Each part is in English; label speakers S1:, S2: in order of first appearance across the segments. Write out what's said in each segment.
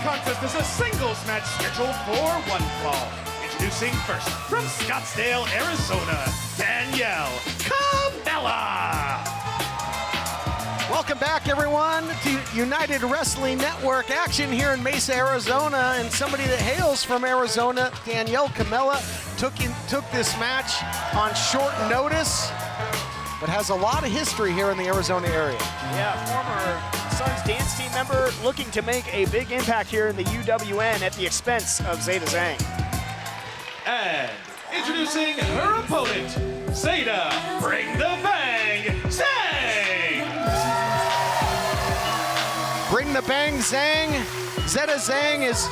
S1: contest is a singles match scheduled for one fall. Introducing first, from Scottsdale, Arizona, Danielle, Kamela.
S2: Welcome back, everyone, to United Wrestling Network action here in Mesa, Arizona. And somebody that hails from Arizona, Danielle Kamela, took this match on short notice, but has a lot of history here in the Arizona area.
S3: Yeah, former Suns dance team member looking to make a big impact here in the UWN at the expense of Zeda Zhang.
S1: And introducing her opponent, Zeda, bring the bang, Zhang!
S2: Bring the bang, Zhang. Zeda Zhang is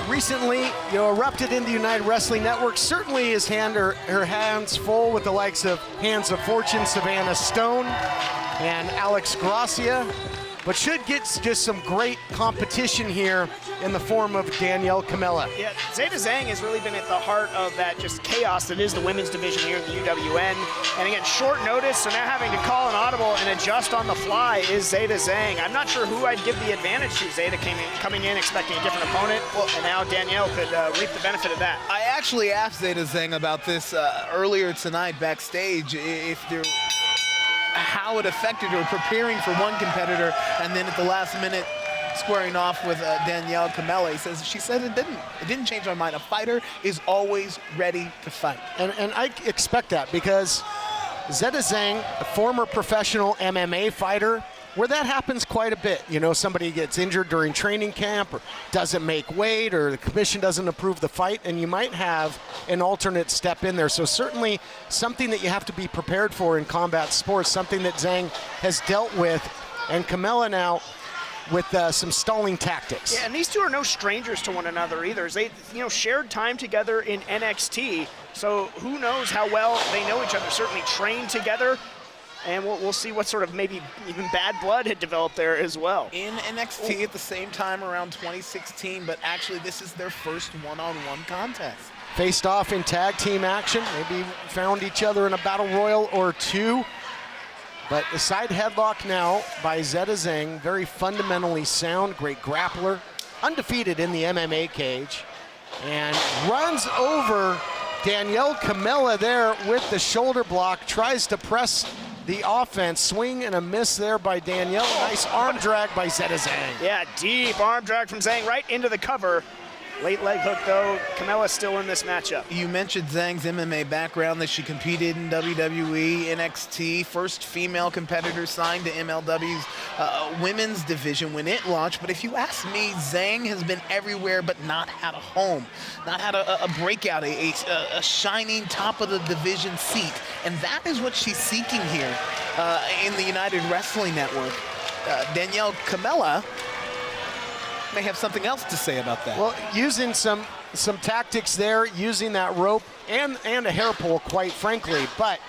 S2: recently, erupted in the United Wrestling Network. Certainly has her hands full with the likes of Hands of Fortune, Savannah Stone, and Alex Gracia, but should get just some great competition here in the form of Danielle Kamela.
S3: Yeah, Zeda Zhang has really been at the heart of that just chaos that is the women's division here in the UWN. And again, short notice, so now having to call an audible and adjust on the fly is Zeda Zhang. I'm not sure who I'd give the advantage to. Zeda coming in expecting a different opponent, and now Danielle could reap the benefit of that.
S4: I actually asked Zeda Zhang about this earlier tonight backstage, if there, how it affected her preparing for one competitor and then at the last minute squaring off with Danielle Kamela. She said it didn't change my mind. A fighter is always ready to fight.
S2: And I expect that because Zeda Zhang, a former professional MMA fighter, where that happens quite a bit. Somebody gets injured during training camp or doesn't make weight or the commission doesn't approve the fight, and you might have an alternate step in there. So certainly something that you have to be prepared for in combat sports, something that Zhang has dealt with, and Kamela now with some stalling tactics.
S3: Yeah, and these two are no strangers to one another either. They, shared time together in NXT, so who knows how well they know each other. Certainly trained together, and we'll see what sort of maybe even bad blood had developed there as well.
S4: In NXT at the same time around 2016, but actually this is their first one-on-one contest.
S2: Faced off in tag team action, maybe found each other in a battle royal or two. But the side headlock now by Zeda Zhang, very fundamentally sound, great grappler, undefeated in the MMA cage, and runs over Danielle Kamela there with the shoulder block, tries to press the offense, swing and a miss there by Danielle. Nice arm drag by Zeda Zhang.
S3: Yeah, deep arm drag from Zhang right into the cover. Late leg hook, though. Kamela's still in this matchup.
S4: You mentioned Zhang's MMA background, that she competed in WWE, NXT, first female competitor signed to MLW's women's division when it launched. But if you ask me, Zhang has been everywhere but not had a home, not had a breakout, a shining top of the division seat. And that is what she's seeking here in the United Wrestling Network. Danielle Kamela may have something else to say about that.
S2: Well, using some tactics there, using that rope and a hair pull, quite frankly, but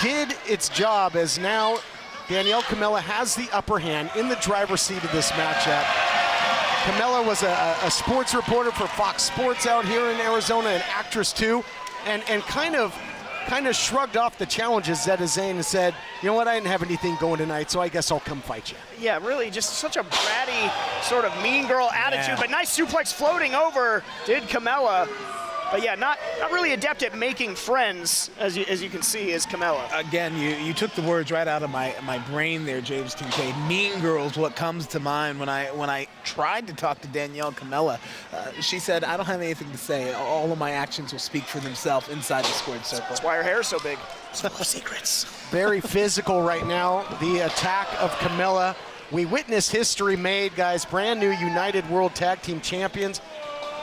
S2: did its job, as now Danielle Kamela has the upper hand in the driver's seat of this matchup. Kamela was a sports reporter for Fox Sports out here in Arizona, an actress too, and kind of shrugged off the challenges, Zeda Zhang, and said, you know what, I didn't have anything going tonight, so I guess I'll come fight you.
S3: Yeah, really just such a bratty sort of mean girl attitude, but nice suplex floating over did Kamela. But yeah, not really adept at making friends, as you can see, is Kamela.
S4: Again, you took the words right out of my brain there, James Kincaid. Mean girls, what comes to mind when I tried to talk to Danielle Kamela. She said, I don't have anything to say. All of my actions will speak for themselves inside the squared circle.
S3: That's why her hair is so big. No secrets.
S2: Very physical right now, the attack of Kamela. We witnessed history made, guys. Brand new United World Tag Team Champions.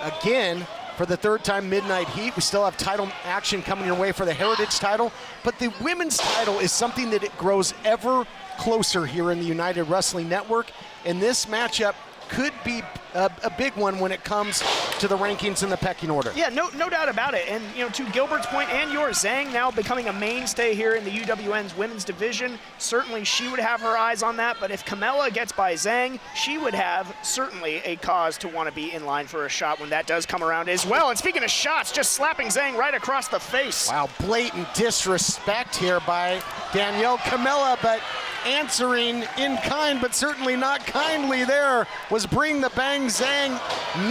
S2: Again, for the third time, Midnight Heat. We still have title action coming your way for the Heritage title, but the women's title is something that it grows ever closer here in the United Wrestling Network, and this matchup could be a big one when it comes to the rankings in the pecking order.
S3: Yeah, no doubt about it. And to Gilbert's point and yours, Zhang now becoming a mainstay here in the UWN's women's division. Certainly she would have her eyes on that, but if Kamela gets by Zhang, she would have certainly a cause to want to be in line for a shot when that does come around as well. And speaking of shots, just slapping Zhang right across the face.
S2: Wow, blatant disrespect here by Danielle Kamela, but answering in kind, but certainly not kindly there, was Bring the Bang Zhang.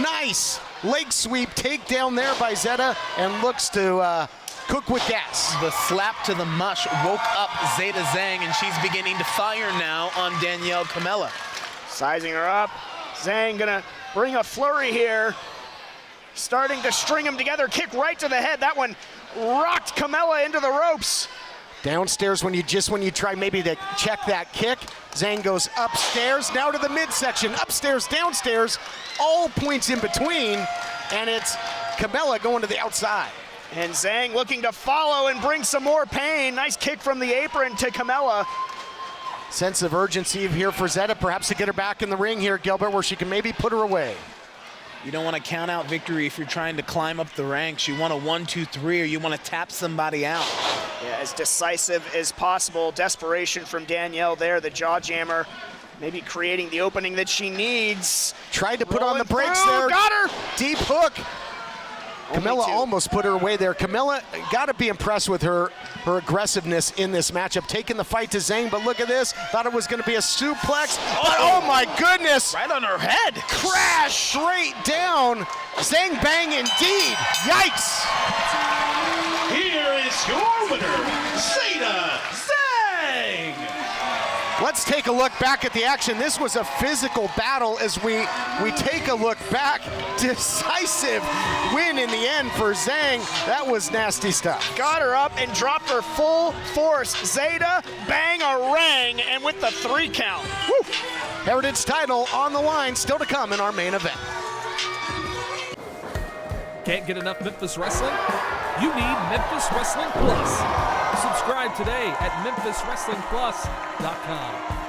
S2: Nice leg sweep takedown there by Zeda, and looks to cook with gas.
S4: The slap to the mush woke up Zeda Zhang, and she's beginning to fire now on Danielle Kamela.
S3: Sizing her up. Zhang gonna bring a flurry here. Starting to string them together, kick right to the head. That one rocked Kamela into the ropes.
S2: Downstairs, when you try maybe to check that kick, Zhang goes upstairs, now to the midsection, upstairs, downstairs, all points in between, and it's Kamela going to the outside.
S3: And Zhang looking to follow and bring some more pain. Nice kick from the apron to Kamela.
S2: Sense of urgency here for Zeda, perhaps to get her back in the ring here, Gilbert, where she can maybe put her away.
S4: You don't want to count out victory if you're trying to climb up the ranks. You want a 1, 2, 3, or you want to tap somebody out.
S3: Yeah, as decisive as possible. Desperation from Danielle there, the jaw jammer. Maybe creating the opening that she needs.
S2: Tried to put on the
S3: Rolling
S2: brakes
S3: through,
S2: there.
S3: got her!
S2: Deep hook.
S3: Only
S2: Kamela
S3: two.
S2: almost put her away there. Kamela, got to be impressed with her aggressiveness in this matchup, taking the fight to Zhang, but look at this. Thought it was going to be a suplex, but oh my goodness.
S4: Right on her head.
S2: Crash straight down. Zhang bang indeed. Yikes.
S1: Here is your winner, Zeda Zhang!
S2: Let's take a look back at the action. This was a physical battle as we take a look back. Decisive win in the end for Zhang. That was nasty stuff.
S3: Got her up and dropped her full force. Zeda, bang a rang, and with the 3 count.
S2: Woo. Heritage title on the line, still to come in our main event.
S5: Can't get enough Memphis Wrestling? You need Memphis Wrestling Plus. Subscribe today at memphiswrestlingplus.com.